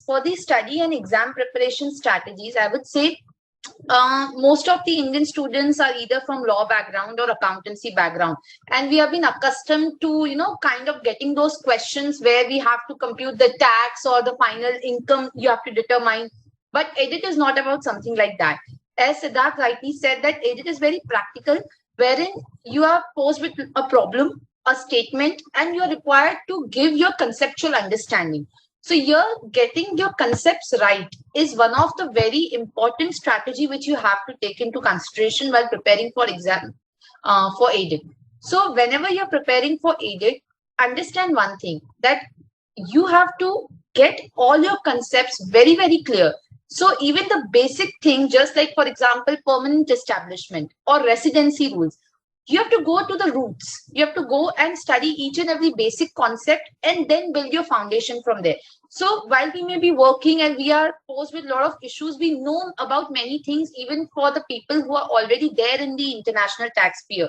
for the study and exam preparation strategies, I would say most of the Indian students are either from law background or accountancy background. And we have been accustomed to, kind of getting those questions where we have to compute the tax or the final income you have to determine. But ADIT is not about something like that. As Siddharth rightly said, that ADIT is very practical, wherein you are posed with a problem, a statement, and you are required to give your conceptual understanding. So here, getting your concepts right is one of the very important strategy which you have to take into consideration while preparing for exam for ADIT. So whenever you're preparing for ADIT, understand one thing, that you have to get all your concepts very, very clear. So even the basic thing, just like, for example, permanent establishment or residency rules, you have to go to the roots. You have to go and study each and every basic concept and then build your foundation from there. So while we may be working and we are posed with a lot of issues, we know about many things, even for the people who are already there in the international tax sphere.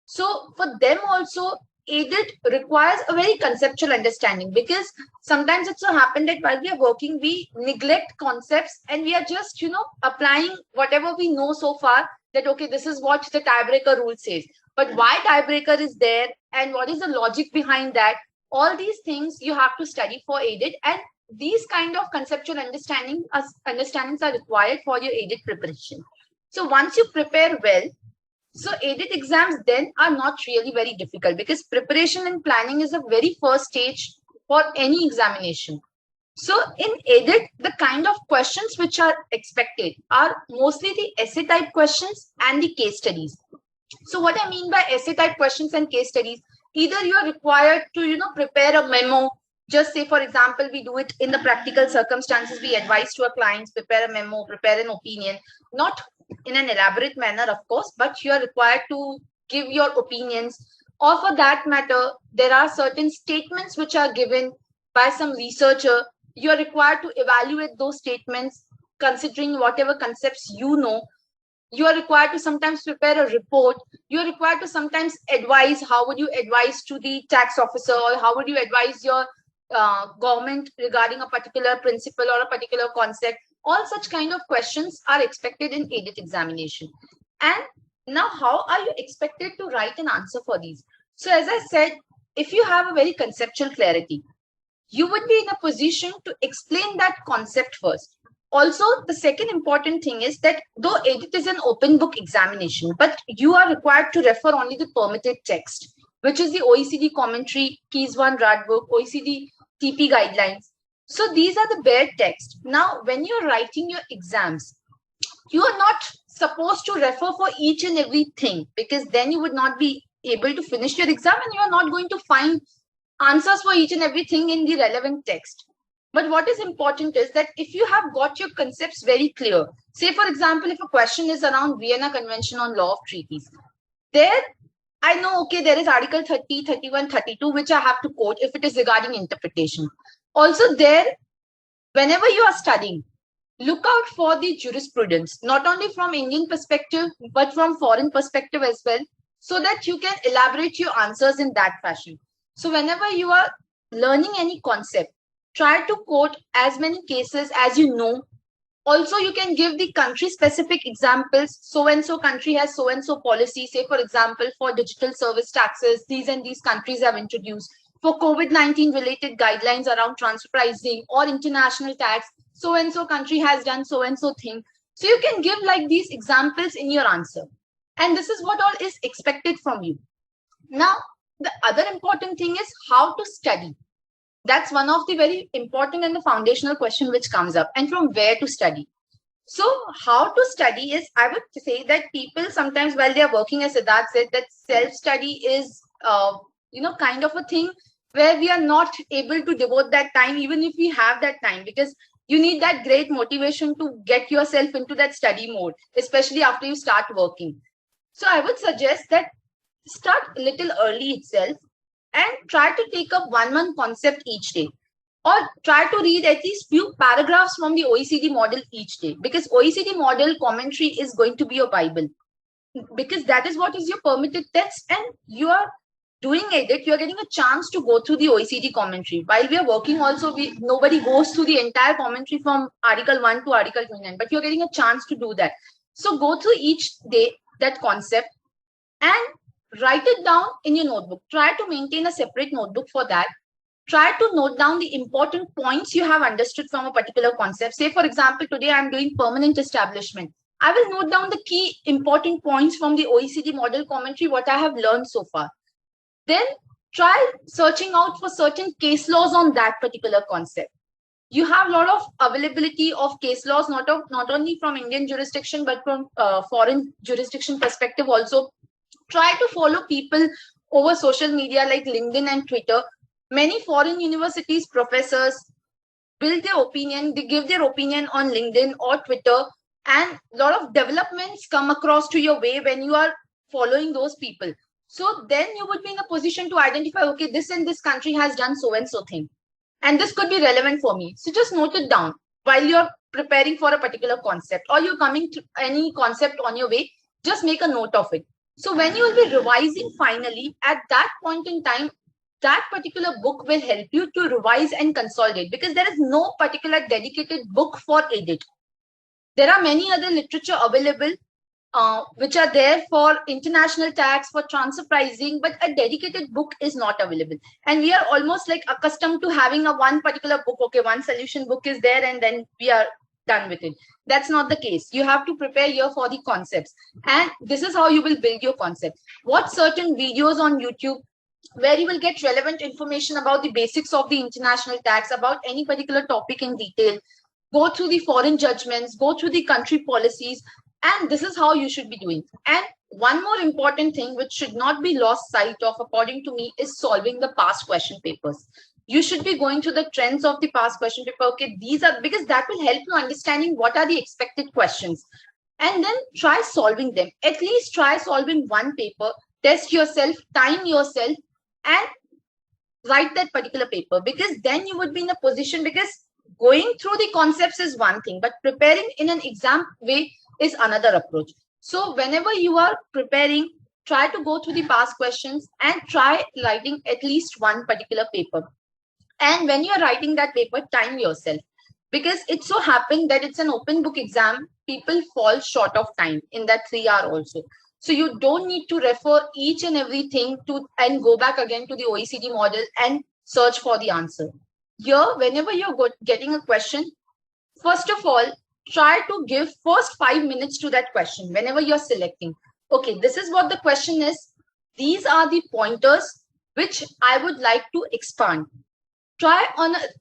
So for them also, ADIT requires a very conceptual understanding, because sometimes it so happens that while we are working, we neglect concepts and we are just, applying whatever we know so far, that, okay, this is what the tiebreaker rule says. But why tiebreaker is there and what is the logic behind that? All these things you have to study for ADIT, and these kind of conceptual understandings are required for your ADIT preparation. So once you prepare well, so ADIT exams then are not really very difficult, because preparation and planning is the very first stage for any examination. So in ADIT, the kind of questions which are expected are mostly the essay type questions and the case studies. So what I mean by essay type questions and case studies, either you are required to, prepare a memo. Just say, for example, we do it in the practical circumstances. We advise to our clients, prepare a memo, prepare an opinion, not in an elaborate manner, of course, but you are required to give your opinions. Or for that matter, there are certain statements which are given by some researcher. You are required to evaluate those statements, considering whatever concepts you know. You are required to sometimes prepare a report. You are required to sometimes advise. How would you advise to the tax officer, or how would you advise your government regarding a particular principle or a particular concept? All such kind of questions are expected in ADIT examination. And now, how are you expected to write an answer for these? So as I said, if you have a very conceptual clarity, you would be in a position to explain that concept first. Also, the second important thing is that though ADIT is an open book examination, but you are required to refer only the permitted text, which is the OECD commentary, Keys 1 Rad book, OECD TP guidelines. So these are the bare text. Now, when you're writing your exams, you are not supposed to refer for each and everything, because then you would not be able to finish your exam and you are not going to find answers for each and everything in the relevant text. But what is important is that if you have got your concepts very clear, say, for example, if a question is around Vienna Convention on Law of Treaties, there I know, okay, there is Article 30, 31, 32, which I have to quote if it is regarding interpretation. Also there, whenever you are studying, look out for the jurisprudence, not only from Indian perspective, but from foreign perspective as well, so that you can elaborate your answers in that fashion. So whenever you are learning any concept, try to quote as many cases as you know. Also, you can give the country-specific examples. So-and-so country has so-and-so policy. Say, for example, for digital service taxes, these and these countries have introduced. For COVID-19 related guidelines around transfer pricing or international tax, so-and-so country has done so-and-so thing. So you can give like these examples in your answer. And this is what all is expected from you. Now, the other important thing is how to study. That's one of the very important and the foundational question which comes up, and from where to study. So how to study is, I would say that people sometimes while they are working, as Siddharth said, that self-study is, kind of a thing where we are not able to devote that time, even if we have that time, because you need that great motivation to get yourself into that study mode, especially after you start working. So I would suggest that start a little early itself and try to take up one concept each day, or try to read at least few paragraphs from the OECD model each day, because OECD model commentary is going to be your Bible, because that is what is your permitted text, and you are doing edit, you're getting a chance to go through the OECD commentary. While we are working also, nobody goes through the entire commentary from Article 1 to Article 29, but you're getting a chance to do that. So go through each day that concept and write it down in your notebook. Try to maintain a separate notebook for that. Try to note down the important points you have understood from a particular concept. Say, for example, today I'm doing permanent establishment. I will note down the key important points from the OECD model commentary, what I have learned so far. Then try searching out for certain case laws on that particular concept. You have a lot of availability of case laws, not only from Indian jurisdiction, but from foreign jurisdiction perspective also. Try to follow people over social media like LinkedIn and Twitter. Many foreign universities, professors build their opinion, they give their opinion on LinkedIn or Twitter, and a lot of developments come across to your way when you are following those people. So then you would be in a position to identify, okay, this and this country has done so and so thing, and this could be relevant for me. So just note it down while you're preparing for a particular concept, or you're coming to any concept on your way, just make a note of it. So when you will be revising finally, at that point in time, that particular book will help you to revise and consolidate, because there is no particular dedicated book for ADIT. There are many other literature available which are there for international tax, for transfer pricing, but a dedicated book is not available. And we are almost like accustomed to having a one particular book. Okay, one solution book is there and then we are done with it. That's not the case. You have to prepare here for the concepts. And this is how you will build your concept. Watch certain videos on YouTube where you will get relevant information about the basics of the international tax, about any particular topic in detail. Go through the foreign judgments, go through the country policies, and this is how you should be doing. And one more important thing which should not be lost sight of, according to me, is solving the past question papers. You should be going through the trends of the past question paper. Okay, these are, because that will help you understanding what are the expected questions. And then try solving them. At least try solving one paper, test yourself, time yourself, and write that particular paper, because then you would be in a position, because going through the concepts is one thing, but preparing in an exam way is another approach. So whenever you are preparing, try to go through the past questions and try writing at least one particular paper. And when you're writing that paper, time yourself, because it so happened that it's an open book exam. People fall short of time in that 3 hour also. So you don't need to refer each and everything to and go back again to the OECD model and search for the answer. Here, whenever you're getting a question, first of all, try to give first 5 minutes to that question. Whenever you're selecting, okay, this is what the question is. These are the pointers which I would like to expand. Try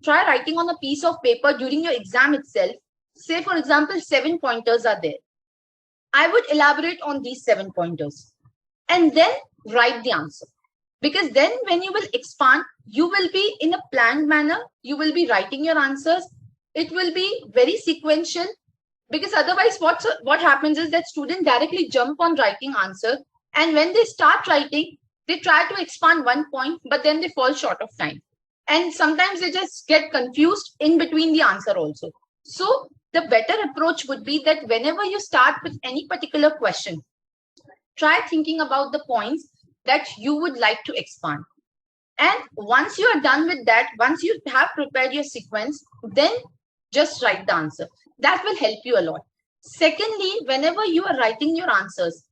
writing on a piece of paper during your exam itself. Say, for example, 7 pointers are there. I would elaborate on these 7 pointers and then write the answer. Because then when you will expand, you will be in a planned manner. You will be writing your answers. It will be very sequential, because otherwise what happens is that students directly jump on writing answer. And when they start writing, they try to expand one point, but then they fall short of time. And sometimes they just get confused in between the answer also. So the better approach would be that whenever you start with any particular question, try thinking about the points that you would like to expand. And once you are done with that, once you have prepared your sequence, then just write the answer. That will help you a lot. Secondly, whenever you are writing your answers,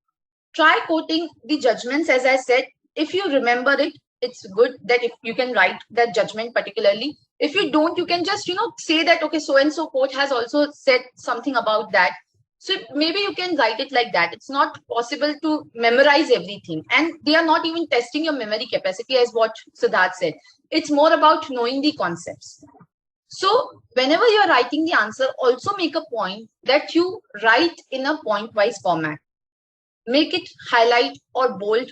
try quoting the judgments. As I said, if you remember it, it's good that if you can write that judgment particularly. If you don't, you can just, say that, okay, so-and-so court has also said something about that. So maybe you can write it like that. It's not possible to memorize everything. And they are not even testing your memory capacity, as what Siddharth said. It's more about knowing the concepts. So whenever you're writing the answer, also make a point that you write in a point-wise format. Make it highlight or bold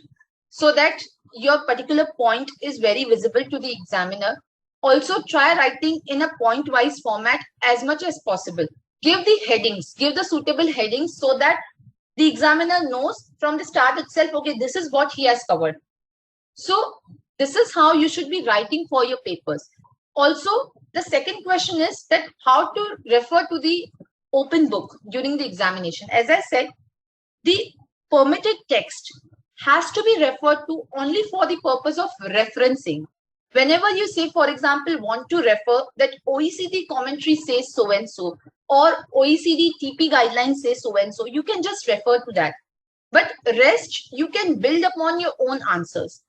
so that your particular point is very visible to the examiner. Also try writing in a point-wise format as much as possible. Give the headings, give the suitable headings so that the examiner knows from the start itself, okay, this is what he has covered. So this is how you should be writing for your papers. Also, the second question is that how to refer to the open book during the examination. As I said, the permitted text has to be referred to only for the purpose of referencing. Whenever you say, for example, want to refer that OECD commentary says so and so, or OECD TP guidelines say so and so, you can just refer to that. But rest, you can build upon your own answers.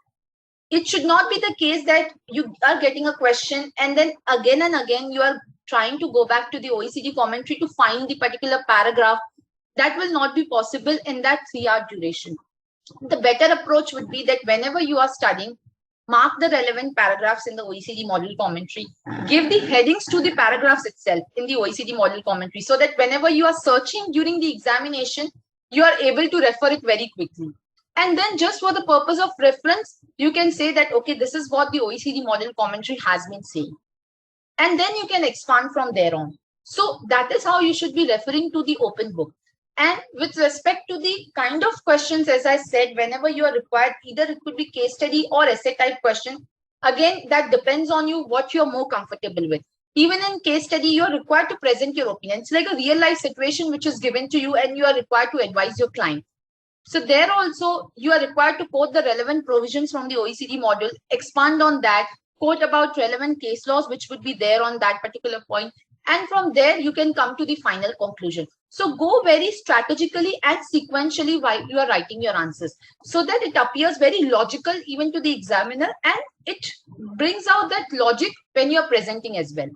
It should not be the case that you are getting a question and then again and again you are trying to go back to the OECD commentary to find the particular paragraph. That will not be possible in that 3-hour duration. The better approach would be that whenever you are studying, mark the relevant paragraphs in the OECD model commentary, give the headings to the paragraphs itself in the OECD model commentary, so that whenever you are searching during the examination, you are able to refer it very quickly. And then just for the purpose of reference, you can say that, okay, this is what the OECD model commentary has been saying. And then you can expand from there on. So that is how you should be referring to the open book. And with respect to the kind of questions, as I said, whenever you are required, either it could be case study or essay type question. Again, that depends on you, what you're more comfortable with. Even in case study, you're required to present your opinion. It's like a real life situation which is given to you and you are required to advise your client. So there also, you are required to quote the relevant provisions from the OECD model, expand on that, quote about relevant case laws, which would be there on that particular point. And from there, you can come to the final conclusion. So go very strategically and sequentially while you are writing your answers, so that it appears very logical even to the examiner, and it brings out that logic when you are presenting as well.